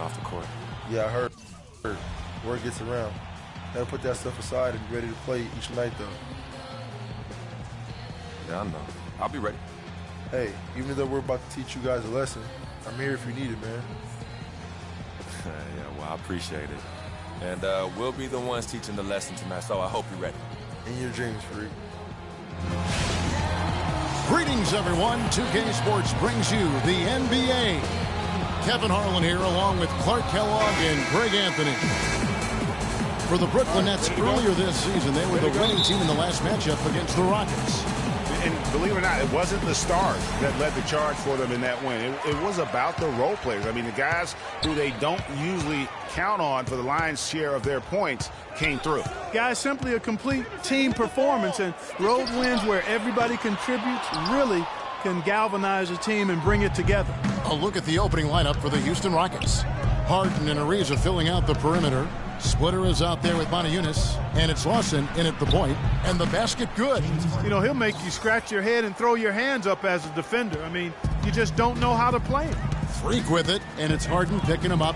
off the court. Yeah, I heard. Word gets around. Gotta put that stuff aside and be ready to play each night, though. Yeah, I know. I'll be ready. Hey, even though we're about to teach you guys a lesson, I'm here if you need it, man. Yeah, well, I appreciate it. And we'll be the ones teaching the lesson tonight, so I hope you're ready. In your dreams, Freak. Greetings, everyone. 2K Sports brings you the NBA. Kevin Harlan here, along with Clark Kellogg and Greg Anthony. For the Brooklyn Nets, earlier this season, they were the winning team in the last matchup against the Rockets. And believe it or not, it wasn't the stars that led the charge for them in that win. It was about the role players. I mean, the guys who they don't usually count on for the lion's share of their points came through. Guys, simply a complete team performance, and road wins where everybody contributes really can galvanize a team and bring it together. A look at the opening lineup for the Houston Rockets. Harden and Ariza filling out the perimeter. Splitter is out there with Moniunas, and it's Lawson in at the point, and the basket good. You know, he'll make you scratch your head and throw your hands up as a defender. I mean, you just don't know how to play him. Freak with it, and it's Harden picking him up.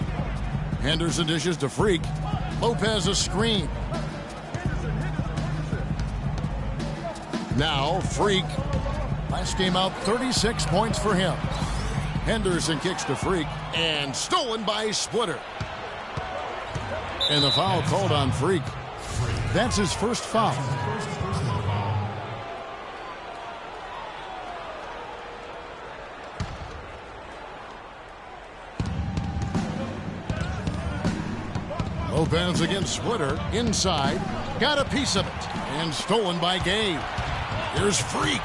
Henderson dishes to Freak. Lopez a screen. Now Freak. Last game out, 36 points for him. Henderson kicks to Freak, and stolen by Splitter. And the foul called on Freak. That's his first foul. Lopez against Splitter. Inside. Got a piece of it. And stolen by Gabe. Here's Freak.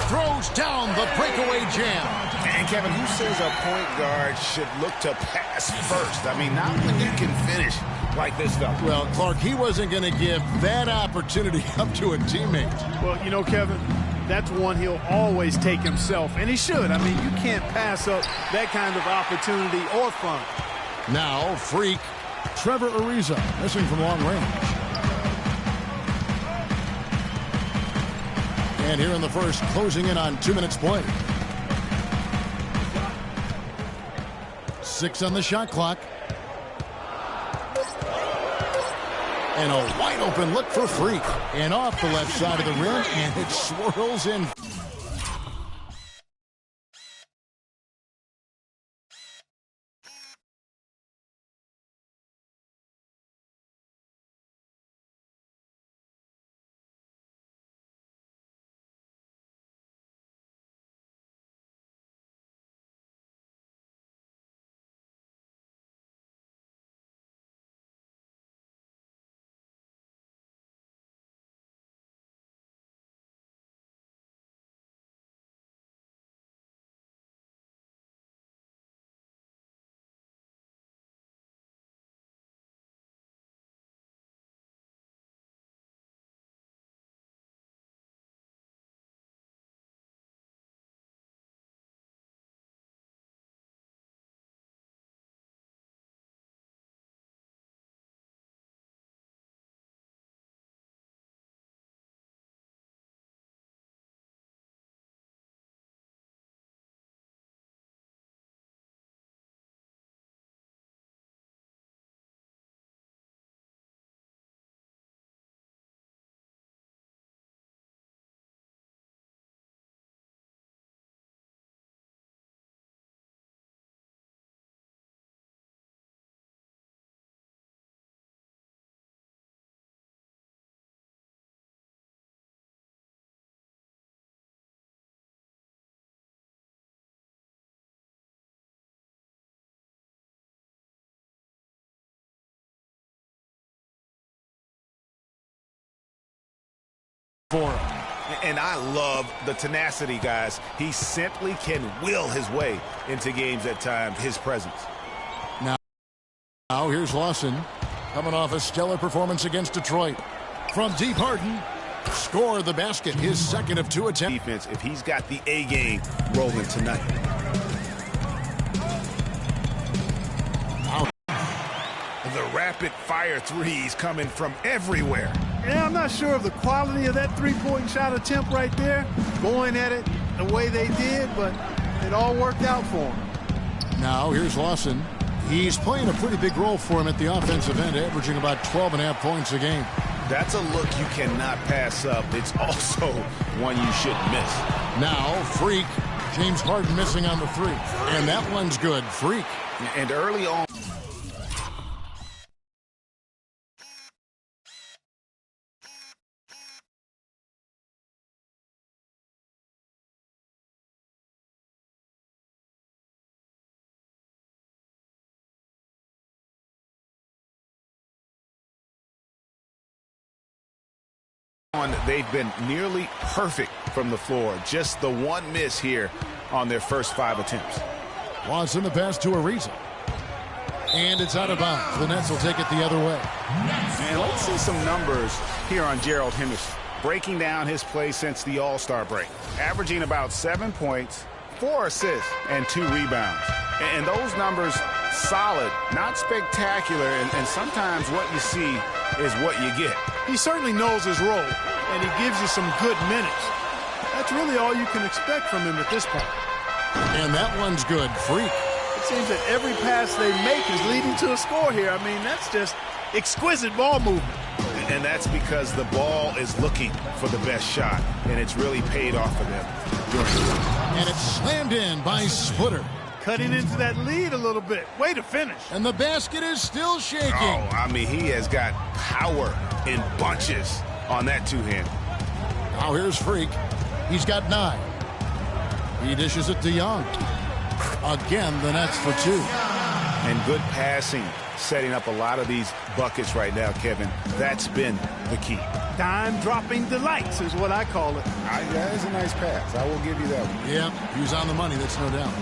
Throws down the breakaway jam. And Kevin, who says a point guard should look to pass first? I mean, not when you can finish like this fella. Well, Clark, he wasn't going to give that opportunity up to a teammate. Well, you know, Kevin, that's one he'll always take himself, and he should. I mean, you can't pass up that kind of opportunity or fun. Now, Freak. Trevor Ariza missing from long range. And here in the first, closing in on 2 minutes play. 6 on the shot clock. And a wide open look for Freak. And off the left side of the rim, and it swirls in. For him. And I love the tenacity, guys. He simply can will his way into games at times, his presence. Now here's Lawson coming off a stellar performance against Detroit. From deep, Harden scored the basket, his second of 2 attempts. Defense, if he's got the A game rolling tonight. The rapid fire threes coming from everywhere. Yeah, I'm not sure of the quality of that three-point shot attempt right there, going at it the way they did, but it all worked out for them. Now here's Lawson He's playing a pretty big role for him at the offensive end, averaging about 12.5 points a game. That's a look you cannot pass up. It's also one you shouldn't miss. Now, Freak. James Harden missing on the three. And that one's good. Freak. And early on. They've been nearly perfect from the floor. Just the one miss here on their first 5 attempts. Watson the pass to Ariza. And it's out of bounds. The Nets will take it the other way. And let's see some numbers here on Gerald Henderson. Breaking down his play since the All-Star break. Averaging about 7 points, 4 assists, and 2 rebounds. And those numbers solid, not spectacular. And sometimes what you see is what you get. He certainly knows his role, and he gives you some good minutes. That's really all you can expect from him at this point. And that one's good. Freak. It seems that every pass they make is leading to a score here. I mean, that's just exquisite ball movement. And that's because the ball is looking for the best shot, and it's really paid off for them during the run. And it's slammed in by Splitter. Cutting into that lead a little bit. Way to finish. And the basket is still shaking. Oh, I mean, he has got power in bunches on that two-hand. Now here's Freak. He's got 9. He dishes it to Young. Again, the Nets for 2. And good passing, setting up a lot of these buckets right now, Kevin. That's been the key. Dime-dropping delights is what I call it. That is a nice pass. I will give you that one. Yeah, he was on the money, that's no doubt.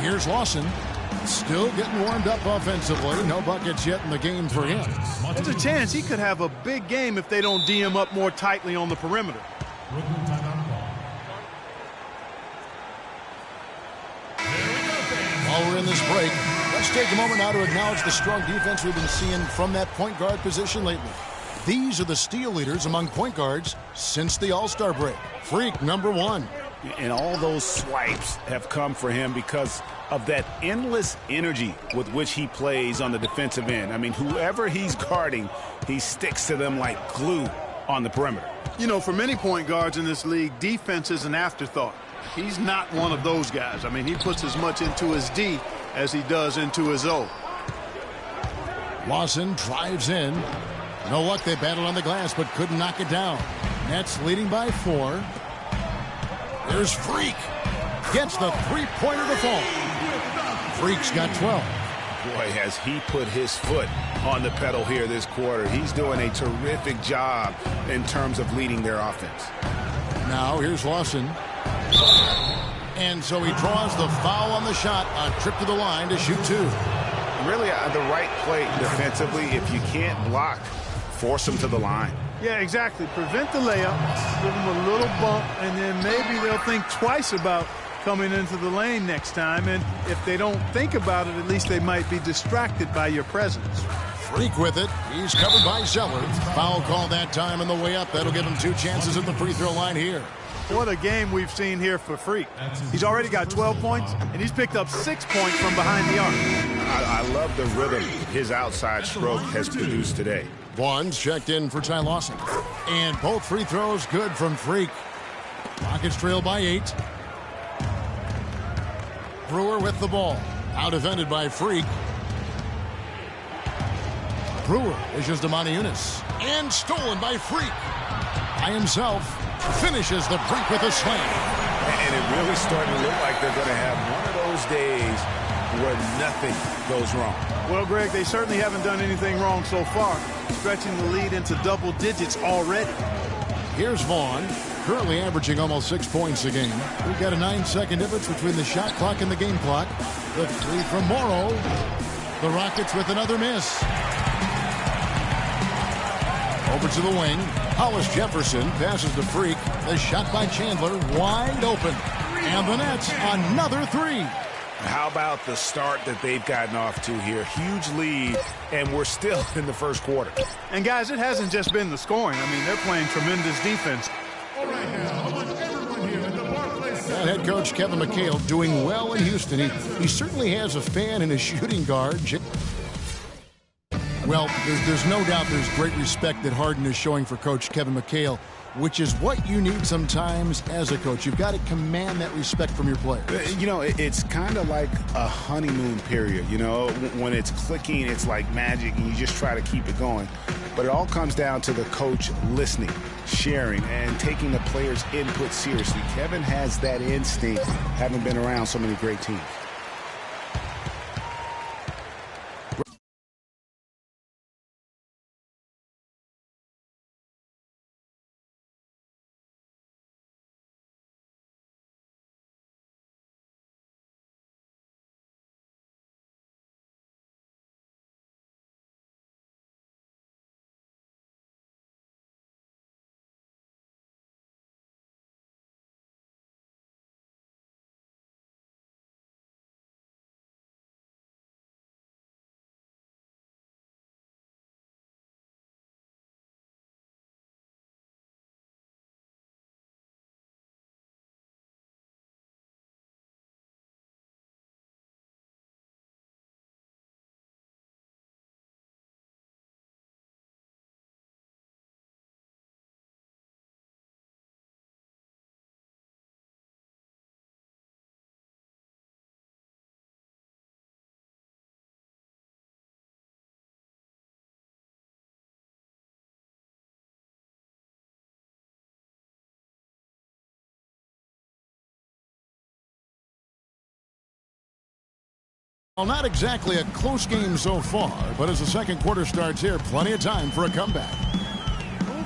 Here's Lawson. Still getting warmed up offensively. No buckets yet in the game for him. There's a chance he could have a big game if they don't D him up more tightly on the perimeter. While we're in this break, let's take a moment now to acknowledge the strong defense we've been seeing from that point guard position lately. These are the steal leaders among point guards since the All-Star break. Freak, number 1. And all those swipes have come for him because of that endless energy with which he plays on the defensive end. I mean, whoever he's guarding, he sticks to them like glue on the perimeter. You know, for many point guards in this league, defense is an afterthought. He's not one of those guys. I mean, he puts as much into his D as he does into his O. Lawson drives in. No luck, they battled on the glass, but couldn't knock it down. Nets leading by 4. There's Freak. Gets the three-pointer to fall. Freak's got 12. Boy, has he put his foot on the pedal here this quarter. He's doing a terrific job in terms of leading their offense. Now here's Lawson. And so he draws the foul on the shot. A trip to the line to shoot 2. Really the right play defensively. If you can't block, force him to the line. Yeah, exactly. Prevent the layup, give them a little bump, and then maybe they'll think twice about coming into the lane next time. And if they don't think about it, at least they might be distracted by your presence. Freak with it. He's covered by Zeller. Foul call that time on the way up. That'll give him 2 chances at the free throw line here. What a game we've seen here for Freak. He's already got 12 points, and he's picked up 6 points from behind the arc. I love the rhythm his outside stroke has produced today. Vaughn's checked in for Ty Lawson. And both free throws good from Freak. Rockets trail by 8. Brewer with the ball. Out defended by Freak. Brewer issues to Moniunas. And stolen by Freak. By himself. Finishes the break with a slam. And it really starting to look like they're going to have one of those days where nothing goes wrong. Well, Greg, they certainly haven't done anything wrong so far. Stretching the lead into double digits already. Here's Vaughn, currently averaging almost 6 points a game. We've got a 9-second difference between the shot clock and the game clock. The 3 from Morrow. The Rockets with another miss. Over to the wing. Hollis Jefferson passes to Freak. The shot by Chandler wide open. And the Nets another 3. How about the start that they've gotten off to here? Huge lead, and we're still in the first quarter. And, guys, it hasn't just been the scoring. I mean, they're playing tremendous defense. All right, now, I want everyone here at the Barclays Center And head coach Kevin McHale doing well in Houston. He certainly has a fan in his shooting guard. Well, there's no doubt there's great respect that Harden is showing for Coach Kevin McHale, which is what you need sometimes as a coach. You've got to command that respect from your players. You know, it's kind of like a honeymoon period. You know, when it's clicking, it's like magic, and you just try to keep it going. But it all comes down to the coach listening, sharing, and taking the players' input seriously. Kevin has that instinct, having been around so many great teams. Well, not exactly a close game so far, but as the second quarter starts here, plenty of time for a comeback.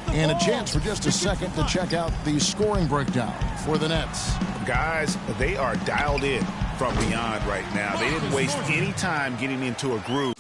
And a chance for just a second to check out the scoring breakdown for the Nets. Guys, they are dialed in from beyond right now. They didn't waste any time getting into a groove.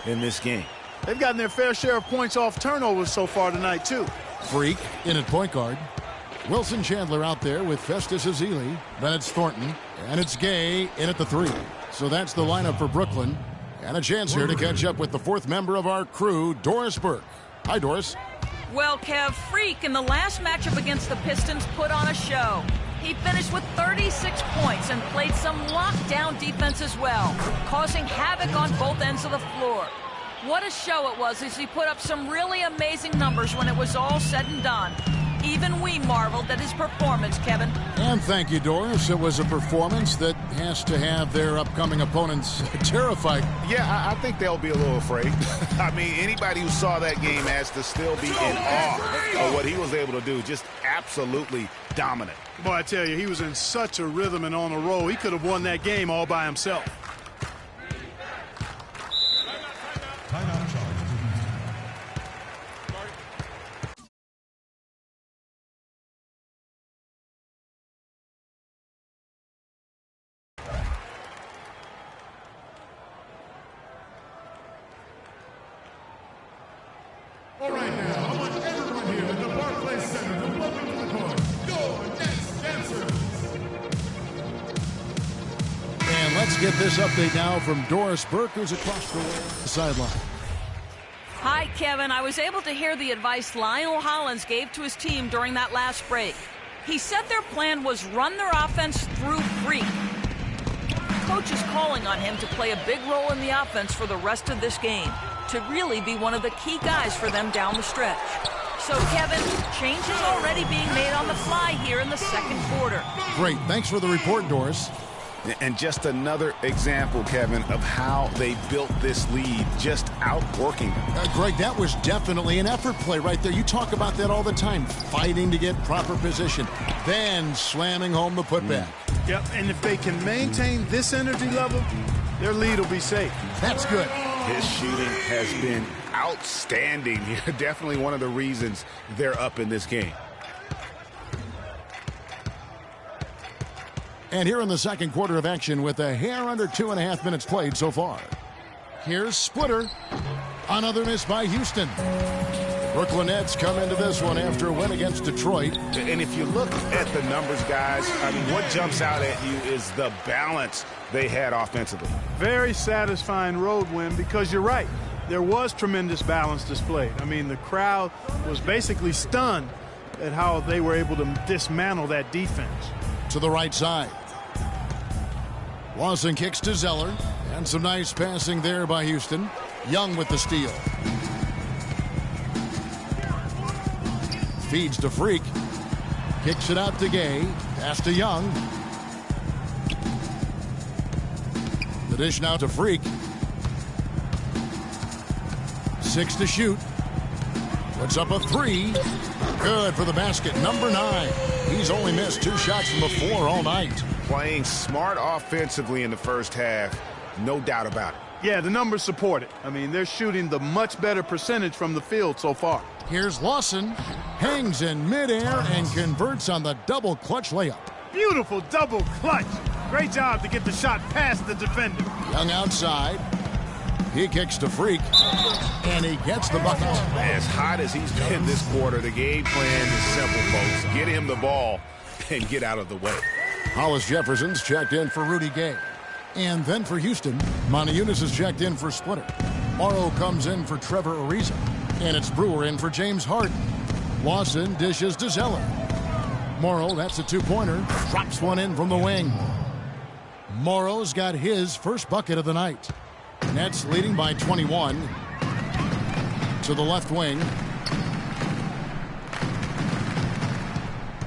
In this game. They've gotten their fair share of points off turnovers so far tonight, too. Freak in at point guard. Wilson Chandler out there with Festus Ezeli. Then it's Thornton. And it's Gay in at the 3. So that's the lineup for Brooklyn. And a chance here to catch up with the fourth member of our crew, Doris Burke. Hi, Doris. Well, Kev, Freak in the last matchup against the Pistons put on a show. He finished with 36 points and played some lockdown defense as well, causing havoc on both ends of the floor. What a show it was as he put up some really amazing numbers when it was all said and done. Even we marveled at his performance, Kevin. And thank you, Doris. It was a performance that has to have their upcoming opponents terrified. Yeah, I think they'll be a little afraid. I mean, anybody who saw that game has to still be in awe of what he was able to do. Just absolutely dominant. Boy, I tell you, he was in such a rhythm and on a roll. He could have won that game all by himself. All right, now, I want everyone here at the Barclays Center to welcome to the court, your next dancers. And let's get this update now from Doris Burke, who's across the sideline. Hi, Kevin. I was able to hear the advice Lionel Hollins gave to his team during that last break. He said their plan was run their offense through Freak. Coach is calling on him to play a big role in the offense for the rest of this game, to really be one of the key guys for them down the stretch. So, Kevin, changes already being made on the fly here in the second quarter. Great. Thanks for the report, Doris. And just another example, Kevin, of how they built this lead, just outworking them. Greg, that was definitely an effort play right there. You talk about that all the time, fighting to get proper position, then slamming home the putback. Yep, and if they can maintain this energy level, their lead will be safe. That's good. His shooting has been outstanding here. Definitely one of the reasons they're up in this game. And here in the second quarter of action with a hair under 2.5 minutes played so far. Here's Splitter. Another miss by Houston. Brooklyn Nets come into this one after a win against Detroit. And if you look at the numbers, guys, I mean, what jumps out at you is the balance they had offensively. Very satisfying road win because you're right. There was tremendous balance displayed. I mean, the crowd was basically stunned at how they were able to dismantle that defense. To the right side. Lawson kicks to Zeller. And some nice passing there by Houston. Young with the steal. Feeds to Freak. Kicks it out to Gay. Pass to Young. The dish now to Freak. 6 to shoot. Puts up a 3. Good for the basket. Number 9. He's only missed 2 shots from the floor all night. Playing smart offensively in the first half, no doubt about it. Yeah, the numbers support it. I mean, they're shooting the much better percentage from the field so far. Here's Lawson. Hangs in midair and converts on the double clutch layup. Beautiful double clutch. Great job to get the shot past the defender. Young outside. He kicks to Freak. And he gets the bucket. As hot as he's been this quarter, the game plan is simple, folks. Get him the ball and get out of the way. Hollis Jefferson's checked in for Rudy Gay. And then for Houston, Monteunas is checked in for Splitter. Morrow comes in for Trevor Ariza. And it's Brewer in for James Harden. Lawson dishes to Zeller. Morrow, that's a 2-pointer. Drops one in from the wing. Morrow's got his first bucket of the night. Nets leading by 21. To the left wing.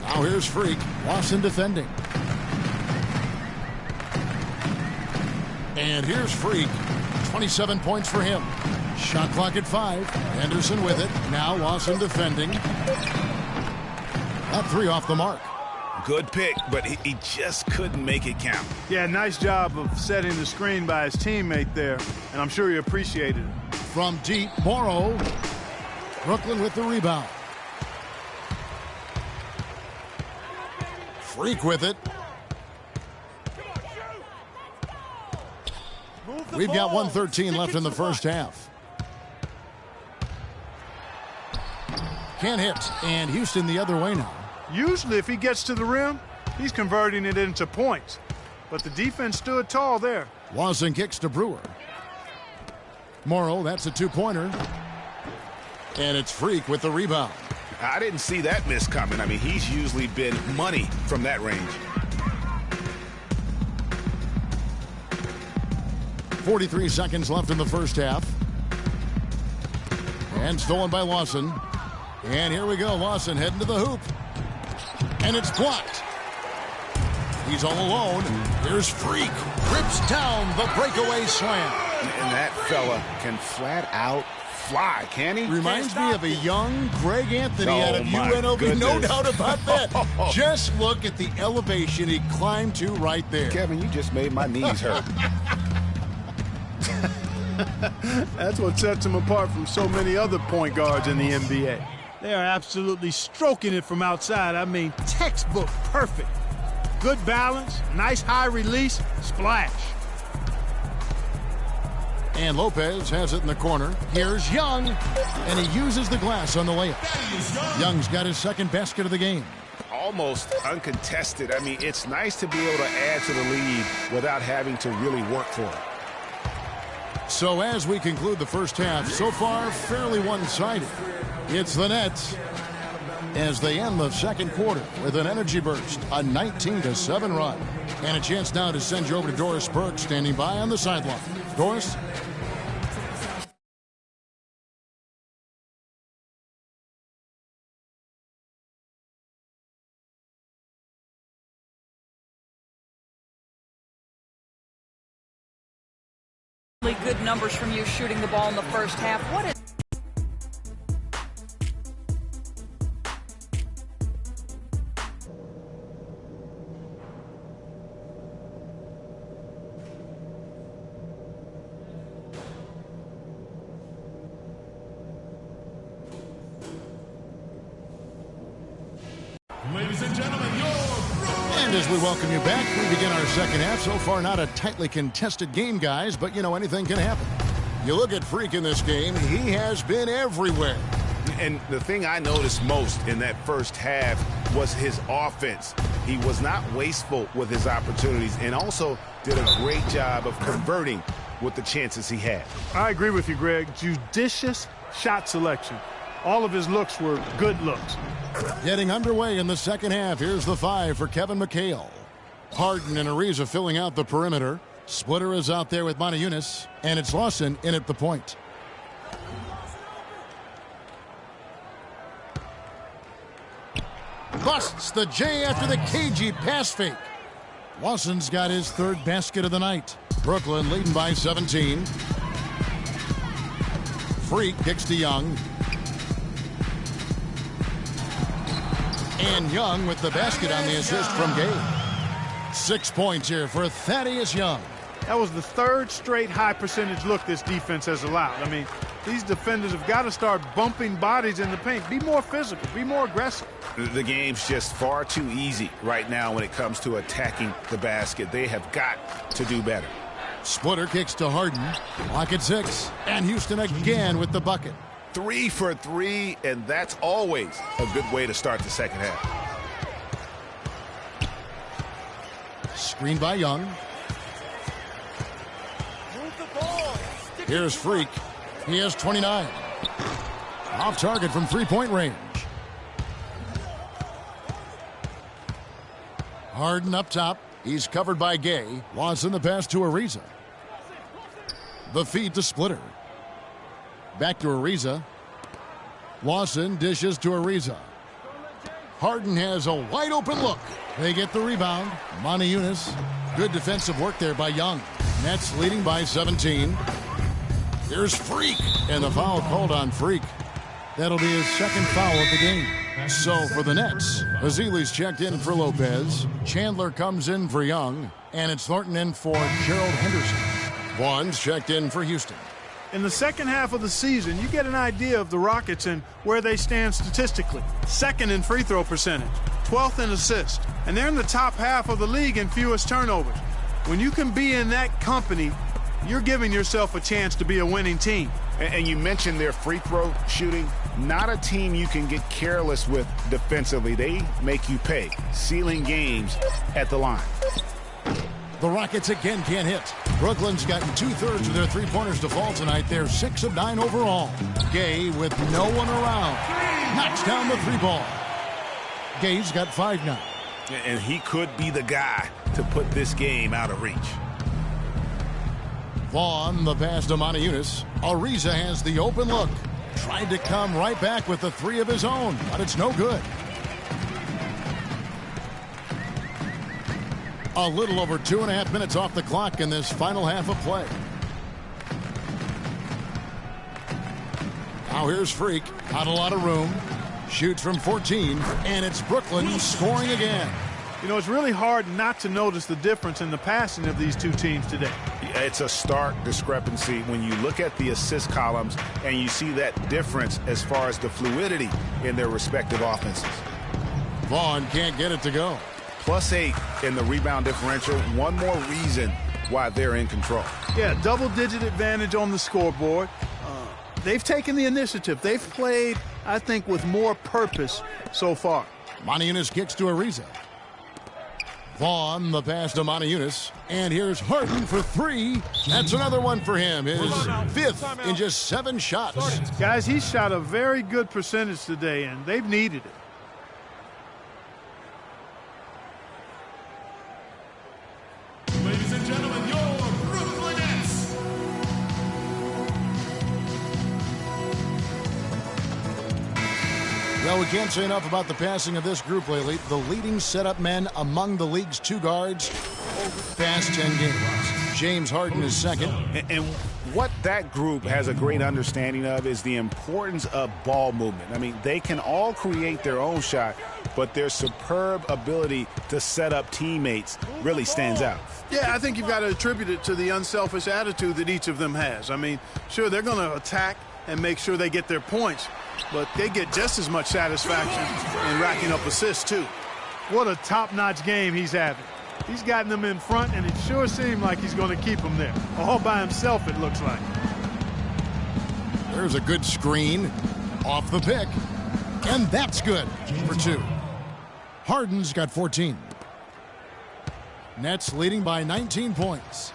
Now here's Freak. Lawson defending. And here's Freak. 27 points for him. Shot clock at 5. Anderson with it. Now Lawson defending. That 3 off the mark. Good pick, but he just couldn't make it count. Yeah, nice job of setting the screen by his teammate there, and I'm sure he appreciated it. From deep, Morrow. Brooklyn with the rebound. Freak with it. We've got 1:13 left in the first half. Can't hit, and Houston the other way now. Usually if he gets to the rim, he's converting it into points. But the defense stood tall there. Lawson kicks to Brewer. Morrow, that's a 2-pointer. And it's Freak with the rebound. I didn't see that miss coming. I mean, he's usually been money from that range. 43 seconds left in the first half. And stolen by Lawson. And here we go. Lawson heading to the hoop. And it's blocked. He's all alone. Here's Freak. Rips down the breakaway slam. And that fella can flat out fly, can he? Reminds me of a young Greg Anthony Oh, out of my UNLV. goodness. No doubt about that. Just look at the elevation he climbed to right there. Kevin, you just made my knees hurt. That's what sets him apart from so many other point guards in the NBA. They are absolutely stroking it from outside. I mean, textbook perfect. Good balance, nice high release, splash. And Lopez has it in the corner. Here's Young, and he uses the glass on the layup. Young's got his second basket of the game. Almost uncontested. I mean, it's nice to be able to add to the lead without having to really work for it. So as we conclude the first half, so far fairly one-sided. It's the Nets as they end the second quarter with an energy burst, a 19-7 run. And a chance now to send you over to Doris Burke standing by on the sideline. Doris? Good numbers from you shooting the ball in the first half. What is... Ladies and gentlemen, and as we welcome you back, we begin our second half. So far, not a tightly contested game, guys, but, you know, anything can happen. You look at Freak in this game, he has been everywhere. And the thing I noticed most in that first half was his offense. He was not wasteful with his opportunities and also did a great job of converting with the chances he had. I agree with you, Greg. Judicious shot selection. All of his looks were good looks. Getting underway in the second half. Here's the 5 for Kevin McHale. Harden and Ariza filling out the perimeter. Splitter is out there with Montejunas, and it's Lawson in at the point. Busts the J after the cagey pass fake. Lawson's got his third basket of the night. Brooklyn leading by 17. Freak kicks to Young. And Young with the basket on the assist from Gabe. 6 points here for Thaddeus Young. That was the third straight high percentage look this defense has allowed. I mean, these defenders have got to start bumping bodies in the paint. Be more physical. Be more aggressive. The game's just far too easy right now when it comes to attacking the basket. They have got to do better. Splitter kicks to Harden. Lock at 6. And Houston again with the bucket. 3 for 3, and that's always a good way to start the second half. Screen by Young. Here's Freak. He has 29. Off target from three-point range. Harden up top. He's covered by Gay. Lawson the pass to Ariza. The feed to Splitter. Back to Ariza. Lawson dishes to Ariza. Harden has a wide open look. They get the rebound. Montejunas. Good defensive work there by Young. Nets leading by 17. Here's Freak. And the foul called on Freak. That'll be his second foul of the game. So for the Nets, Azili's checked in for Lopez. Chandler comes in for Young. And it's Thornton in for Gerald Henderson. Vaughn's checked in for Houston. In the second half of the season, you get an idea of the Rockets and where they stand statistically. Second in free throw percentage, 12th in assists, and they're in the top half of the league in fewest turnovers. When you can be in that company, you're giving yourself a chance to be a winning team. And you mentioned their free throw shooting. Not a team you can get careless with defensively. They make you pay. Sealing games at the line. The Rockets again can't hit. Brooklyn's gotten 2/3 of their three-pointers to fall tonight. They're 6 of 9 overall. Gay with no one around. Knocks down the 3-ball. Gay's got 5 now. And he could be the guy to put this game out of reach. Vaughn, the pass to Montejunas. Ariza has the open look. Tried to come right back with the 3 of his own, but it's no good. A little over 2.5 minutes off the clock in this final half of play. Now here's Freak. Not a lot of room. Shoots from 14, and it's Brooklyn scoring again. You know, it's really hard not to notice the difference in the passing of these two teams today. It's a stark discrepancy when you look at the assist columns and you see that difference as far as the fluidity in their respective offenses. Vaughn can't get it to go. +8 in the rebound differential. One more reason why they're in control. Yeah, double-digit advantage on the scoreboard. They've taken the initiative. They've played, I think, with more purpose so far. Montejunas kicks to Ariza. Vaughn, the pass to Montejunas. And here's Harden for 3. That's another one for him. His 5th in just 7 shots. Guys, he shot a very good percentage today, and they've needed it. ladies and gentlemen, your Brooklyn Nets. Well, we can't say enough about the passing of this group lately. The leading setup men among the league's 2 guards over the past 10 games. James Harden is second. And what that group has a great understanding of is the importance of ball movement. I mean, they can all create their own shot, but their superb ability to set up teammates really stands out. Yeah, I think you've got to attribute it to the unselfish attitude that each of them has. I mean, sure, they're going to attack and make sure they get their points, but they get just as much satisfaction in racking up assists, too. What a top-notch game he's having. He's gotten them in front, and it sure seemed like he's going to keep them there. All by himself, it looks like. There's a good screen off the pick, and that's good for 2. Harden's got 14. Nets leading by 19 points.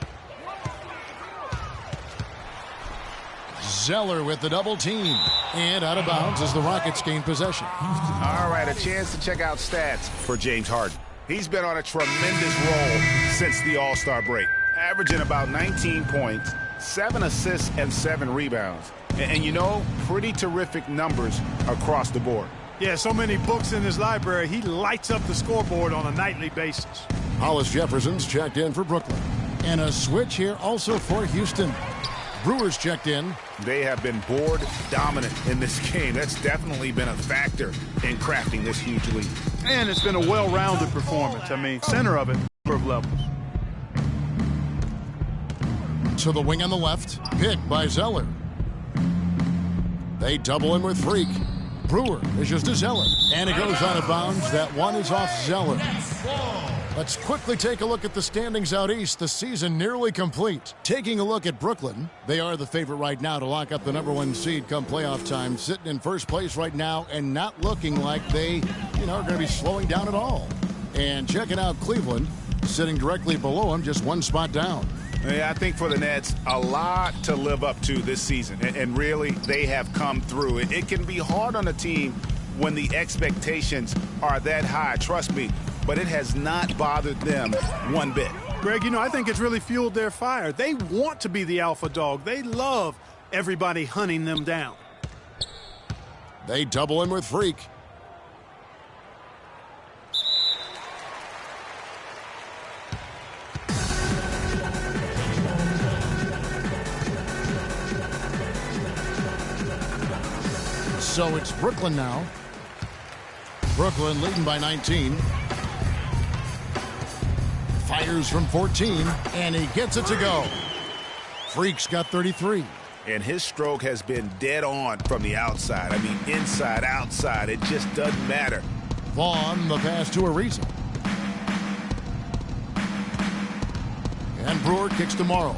Zeller with the double team, and out of bounds as the Rockets gain possession. All right, a chance to check out stats for James Harden. He's been on a tremendous roll since the All-Star break, averaging about 19 points, 7 assists, and 7 rebounds. And you know, pretty terrific numbers across the board. Yeah, so many books in his library, he lights up the scoreboard on a nightly basis. Hollis Jefferson's checked in for Brooklyn. And a switch here also for Houston. Brewers checked in. They have been board dominant in this game. That's definitely been a factor in crafting this huge lead. And it's been a well-rounded performance. I mean, center of it, number of levels. To the wing on the left, picked by Zeller. They double him with Freak. Brewer is just a Zeller, and it goes out of bounds. That one is off Zeller. Let's quickly take a look at the standings out east. The season nearly complete. Taking a look at Brooklyn, they are the favorite right now to lock up the #1 seed come playoff time, sitting in first place right now and not looking like they, are going to be slowing down at all. And checking out Cleveland, sitting directly below them, just one spot down. Yeah, I think for the Nets, a lot to live up to this season, and really, they have come through. It can be hard on a team when the expectations are that high, trust me, but it has not bothered them one bit. Greg, I think it's really fueled their fire. They want to be the alpha dog. They love everybody hunting them down. They double him with Freak. So it's Brooklyn now. Brooklyn leading by 19. Fires from 14, and he gets it to go. Freak's got 33. And his stroke has been dead on from the outside. I mean, inside, outside, it just doesn't matter. Vaughn, the pass to Ariza. And Brewer kicks to Morrow.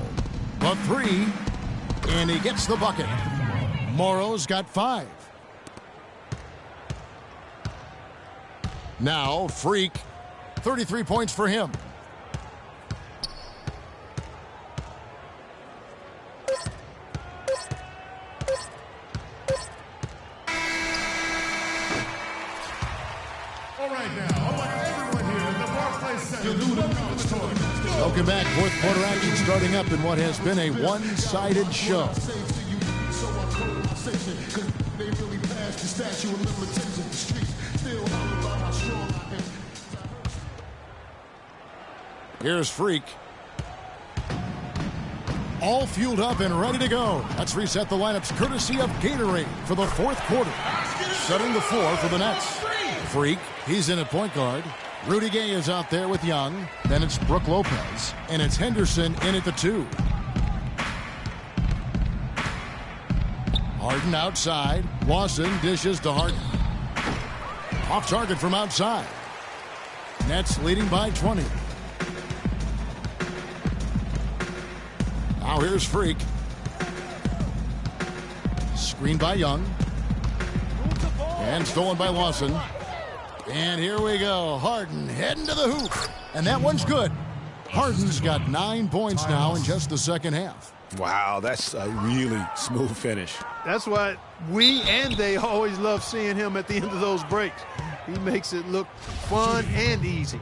The 3, and he gets the bucket. Morrow's got 5. Now, Freak, 33 points for him. All right, now, I want everyone here in the Barclays Center to welcome the tournament. Welcome back. Fourth quarter action starting up in what has been a one-sided show. Here's Freak. All fueled up and ready to go. Let's reset the lineups courtesy of Gatorade for the fourth quarter. Setting the floor for the Nets. Freak, he's in at point guard. Rudy Gay is out there with Young. Then it's Brook Lopez. And it's Henderson in at the 2. Harden outside. Lawson dishes to Harden. Off target from outside. Nets leading by 20. Now here's Freak. Screened by Young. And stolen by Lawson. And here we go. Harden heading to the hoop. And that one's good. Harden's got 9 points now in just the second half. Wow, that's a really smooth finish. That's why we and they always love seeing him at the end of those breaks. He makes it look fun and easy.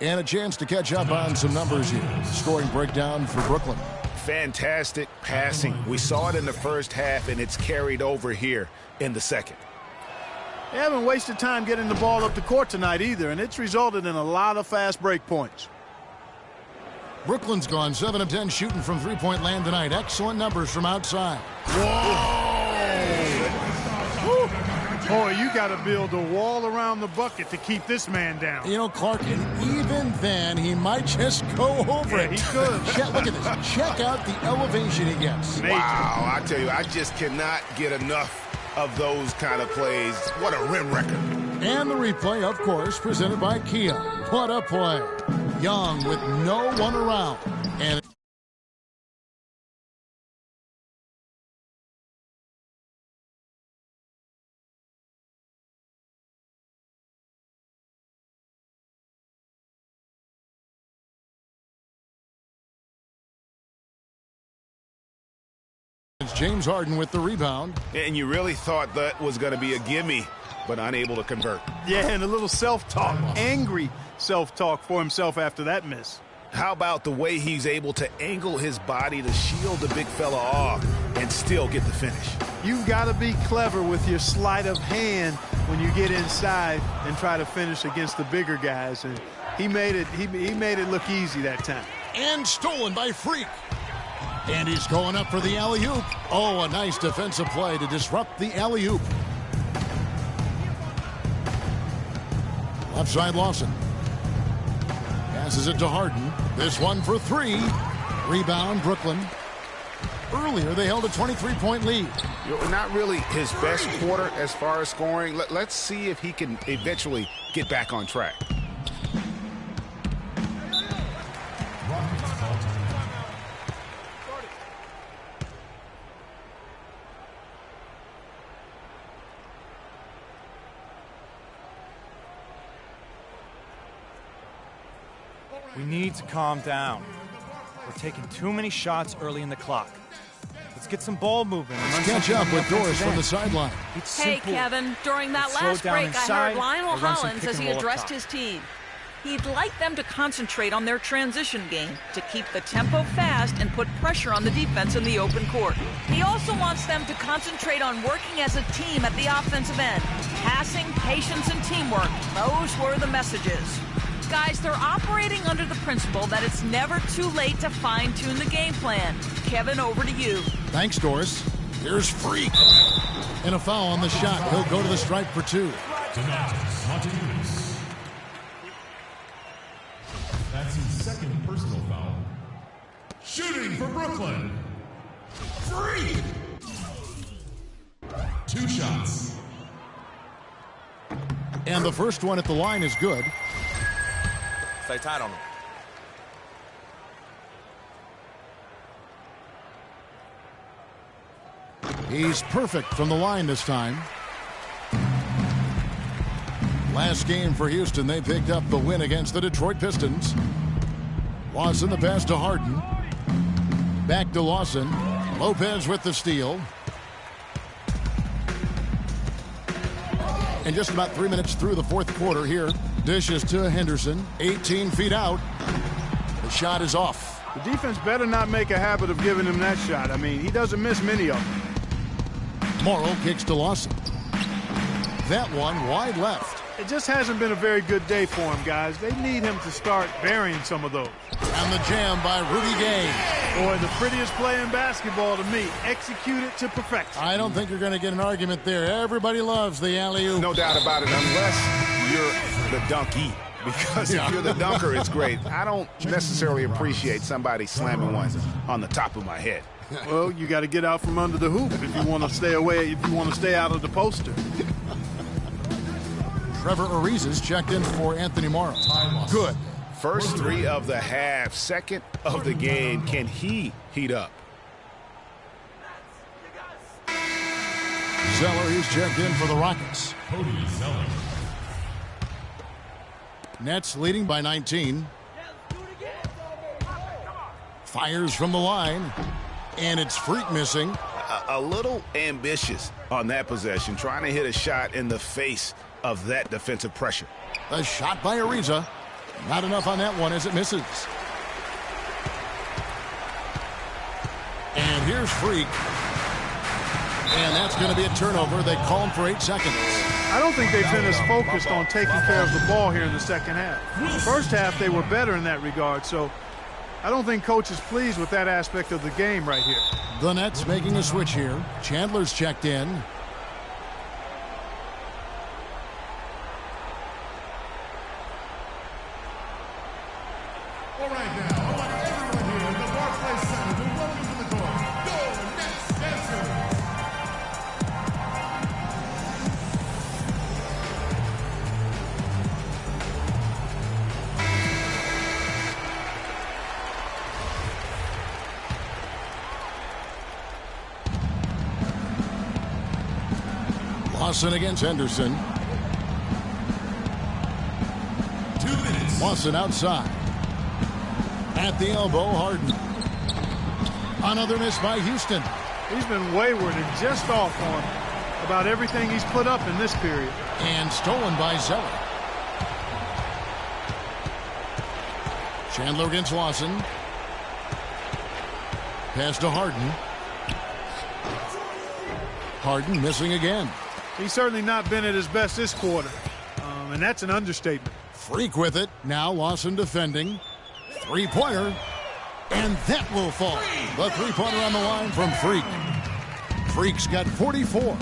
And a chance to catch up on some numbers here. Scoring breakdown for Brooklyn. Fantastic passing. We saw it in the first half, and it's carried over here in the second. They haven't wasted time getting the ball up the court tonight either, and it's resulted in a lot of fast break points. Brooklyn's gone 7 of 10 shooting from three-point land tonight. Excellent numbers from outside. Boy, you got to build a wall around the bucket to keep this man down. You know, Clark, and even then, he might just go over it. He could. Look at this. Check out the elevation he gets. Major. Wow, I tell you, I just cannot get enough of those kind of plays. What a rim record. And the replay, of course, presented by Kia. What a play. Young with no one around. And James Harden with the rebound. And you really thought that was going to be a gimme, but unable to convert. Yeah, and a little self-talk, angry self-talk for himself after that miss. How about the way he's able to angle his body to shield the big fella off and still get the finish? You've got to be clever with your sleight of hand when you get inside and try to finish against the bigger guys. And he made it look easy that time. And stolen by Freak. And he's going up for the alley-oop. Oh, a nice defensive play to disrupt the alley-oop. Left side Lawson. Passes it to Harden. This one for three. Rebound, Brooklyn. Earlier, they held a 23-point lead. Not really his best quarter as far as scoring. Let's see if he can eventually get back on track. We need to calm down. We're taking too many shots early in the clock. Let's get some ball movement. Let's catch up with Doris from the sideline. Hey, Kevin, during that last break, I heard Lionel Hollins as he addressed his team. He'd like them to concentrate on their transition game to keep the tempo fast and put pressure on the defense in the open court. He also wants them to concentrate on working as a team at the offensive end. Passing, patience, and teamwork. Those were the messages. Guys, they're operating under the principle that it's never too late to fine-tune the game plan. Kevin, over to you. Thanks, Doris. Here's Freak. And a foul on the shot. He'll go to the stripe for two. That's his second personal foul. Shooting for Brooklyn. Free. 2 shots. And the first one at the line is good. Stay tight on him. He's perfect from the line this time. Last game for Houston, they picked up the win against the Detroit Pistons. Lawson the pass to Harden. Back to Lawson. Lopez with the steal. And just about 3 minutes through the fourth quarter here. Dishes to Henderson. 18 feet out. The shot is off. The defense better not make a habit of giving him that shot. I mean, he doesn't miss many of them. Morrow kicks to Lawson. That one wide left. It just hasn't been a very good day for him, guys. They need him to start burying some of those. And the jam by Rudy Gay. Boy, the prettiest play in basketball to me. Execute it to perfection. I don't think you're going to get an argument there. Everybody loves the alley-oop. No doubt about it, unless you're the donkey. Because if you're the dunker, it's great. I don't necessarily appreciate somebody slamming one on the top of my head. Well, you got to get out from under the hoop if you want to stay away, if you want to stay out of the poster. Trevor Ariza's checked in for Anthony Morrow. Good. First 3 of the half, second of the game. Can he heat up? Zeller, he's checked in for the Rockets. Cody Zeller. Nets leading by 19. Fires from the line. And it's Freak missing. A little ambitious on that possession, trying to hit a shot in the face of that defensive pressure. A shot by Ariza. Not enough on that one as it misses. And here's Freak. And that's going to be a turnover. They call him for 8 seconds. I don't think they've been as focused on taking care of the ball here in the second half. First half, they were better in that regard, so I don't think Coach is pleased with that aspect of the game right here. The Nets making a switch here. Chandler's checked in. All right now, I want everyone here in the Barclays Center to welcome to the court. Go Nets Dancers! Lawson against Henderson. 2 minutes. Lawson outside. At the elbow, Harden. Another miss by Houston. He's been wayward and just off on about everything he's put up in this period. And stolen by Zeller. Chandler against Lawson. Pass to Harden. Harden missing again. He's certainly not been at his best this quarter, and that's an understatement. Freak with it. Now Lawson defending. Three-pointer. And that will fall. The three-pointer on the line from Freak. Freak's got 44.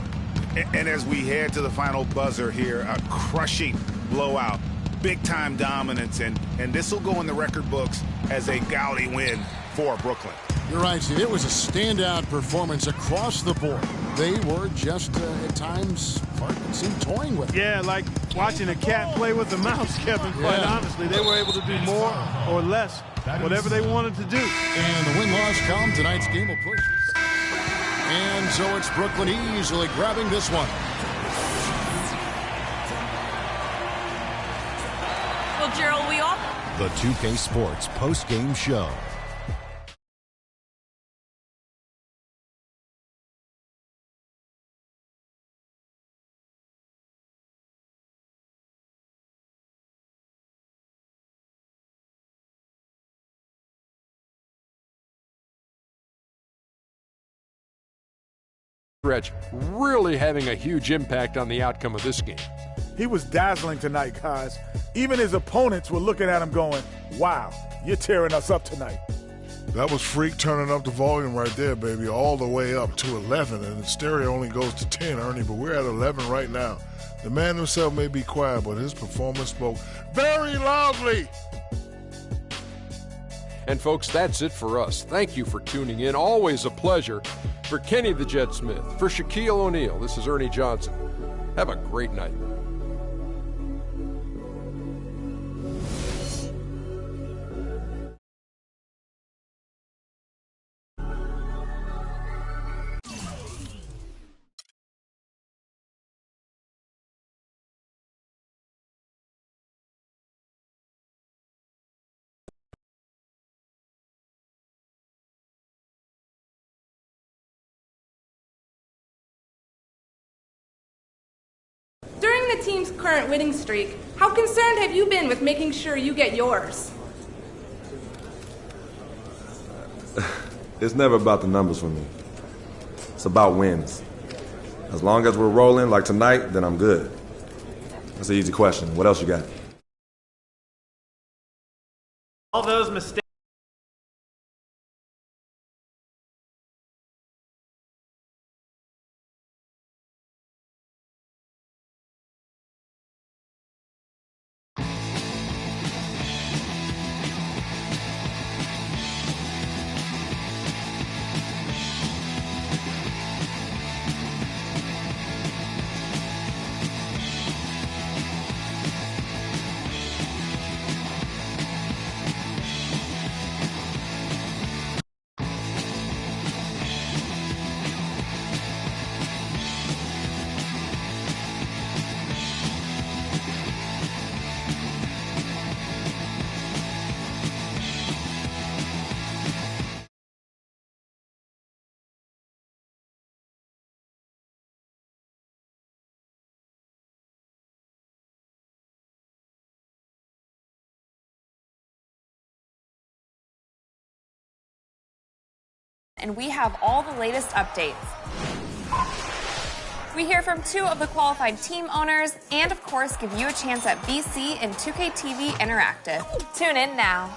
And as we head to the final buzzer here, a crushing blowout. Big-time dominance, and this will go in the record books as a gaudy win for Brooklyn. You're right, Steve. It was a standout performance across the board. They were just, at times, it seemed toying with it. Yeah, like watching a cat play with a mouse, Kevin, quite honestly. They were able to do more or less, whatever they wanted to do. And the win-loss column, tonight's game will push. And so it's Brooklyn easily grabbing this one. Well, Gerald, we all... The 2K Sports post-game show. Really having a huge impact on the outcome of this game. He was dazzling tonight, guys. Even his opponents were looking at him going, wow, you're tearing us up tonight. That was Freak turning up the volume right there, baby, all the way up to 11, and the stereo only goes to 10, Ernie, but we're at 11 right now. The man himself may be quiet, but his performance spoke very loudly. And folks, that's it for us. Thank you for tuning in. Always a pleasure. For Kenny the Jet Smith, for Shaquille O'Neal, this is Ernie Johnson. Have a great night. During the team's current winning streak, how concerned have you been with making sure you get yours? It's never about the numbers for me. It's about wins. As long as we're rolling like tonight, then I'm good. That's an easy question. What else you got? All those mistakes. And we have all the latest updates. We hear from 2 of the qualified team owners and, of course, give you a chance at BC and 2K TV Interactive. Tune in now.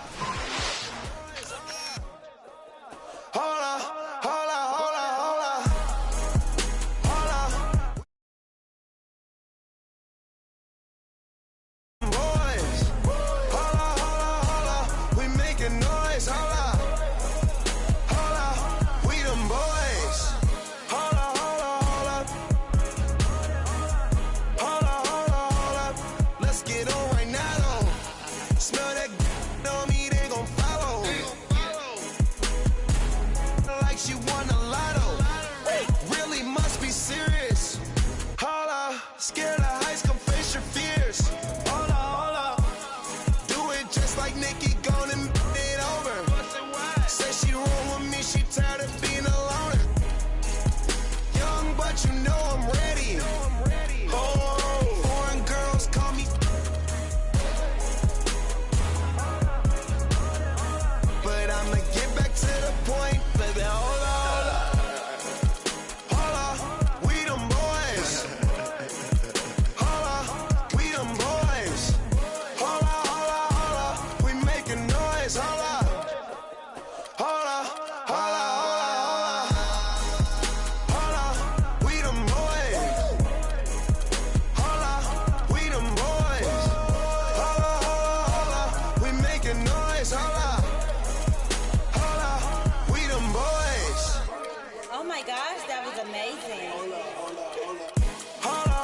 Hold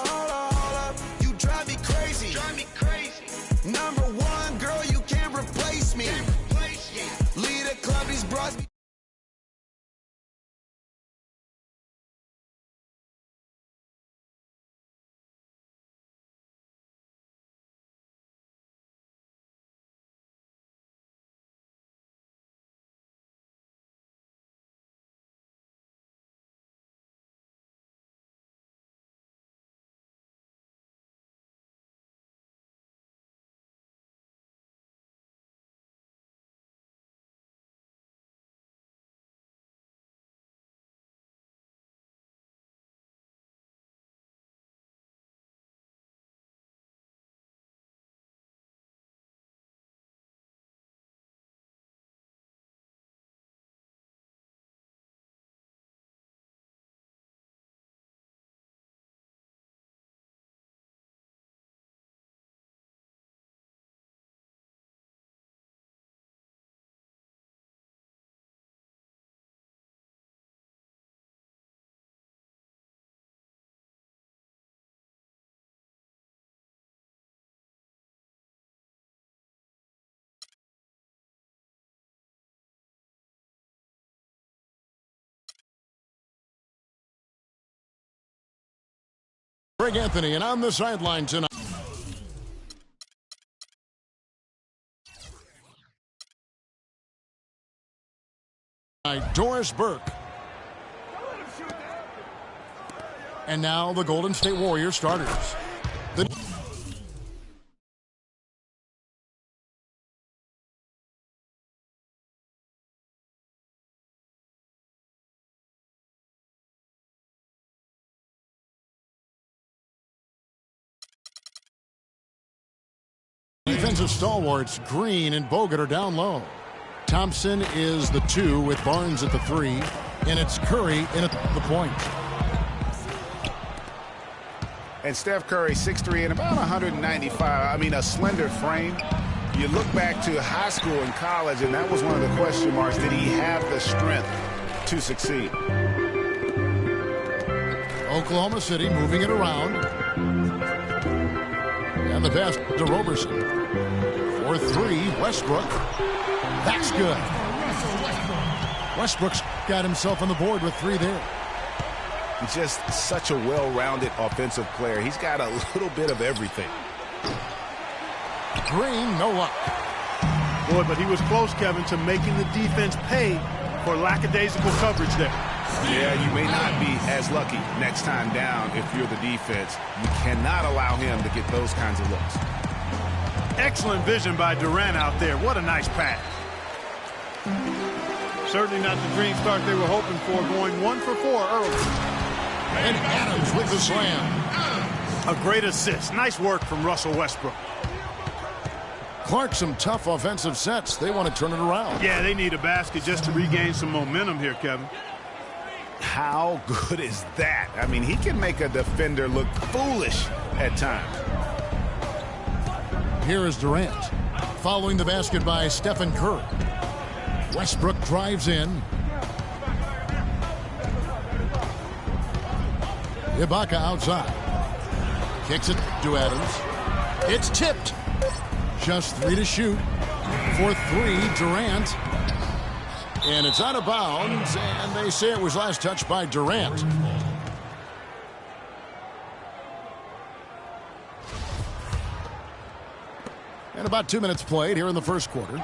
up. You drive me crazy. Number one, girl, you can't replace me. Lead a club, these bras. Greg Anthony, and on the sideline tonight. Doris Burke. And now the Golden State Warriors starters. Defensive stalwarts Green and Bogut are down low. Thompson is the 2 with Barnes at the 3, and it's Curry in at the point. And Steph Curry, 6'3" and about 195. I mean, a slender frame. You look back to high school and college, and that was one of the question marks. Did he have the strength to succeed? Oklahoma City moving it around. And the pass to Roberson. For 3, Westbrook. That's good. Westbrook's got himself on the board with 3 there. He's just such a well-rounded offensive player. He's got a little bit of everything. Green, no luck. Boy, but he was close, Kevin, to making the defense pay for lackadaisical coverage there. Yeah, you may not be as lucky next time down if you're the defense. You cannot allow him to get those kinds of looks. Excellent vision by Durant out there. What a nice pass. Certainly not the dream start they were hoping for, going 1 for 4 early. And Adams with the slam. A great assist. Nice work from Russell Westbrook. Clark, some tough offensive sets. They want to turn it around. Yeah, they need a basket just to regain some momentum here, Kevin. How good is that? I mean, he can make a defender look foolish at times. Here is Durant. Following the basket by Stephen Curry. Westbrook drives in. Ibaka outside. Kicks it to Adams. It's tipped. Just 3 to shoot. For 3, Durant. And it's out of bounds, and they say it was last touched by Durant. And about 2 minutes played here in the first quarter.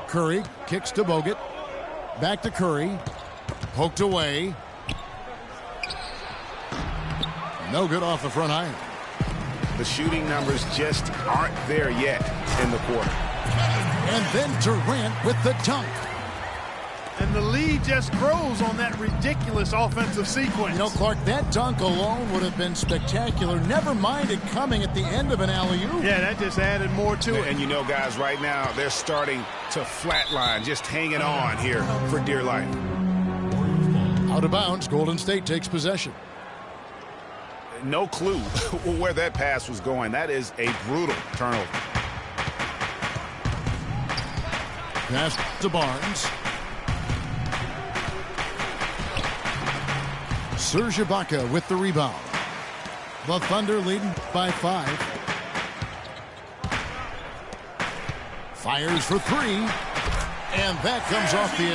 Curry kicks to Bogut. Back to Curry. Poked away. No good off the front iron. The shooting numbers just aren't there yet in the quarter. And then Durant with the dunk. And the lead just grows on that ridiculous offensive sequence. You know, Clark, that dunk alone would have been spectacular. Never mind it coming at the end of an alley-oop. Yeah, that just added more to it. And you know, guys, right now they're starting to flatline, just hanging on here for dear life. Out of bounds, Golden State takes possession. No clue where that pass was going. That is a brutal turnover. Pass to Barnes. Serge Ibaka with the rebound. The Thunder leading by 5. Fires for 3. And that comes off the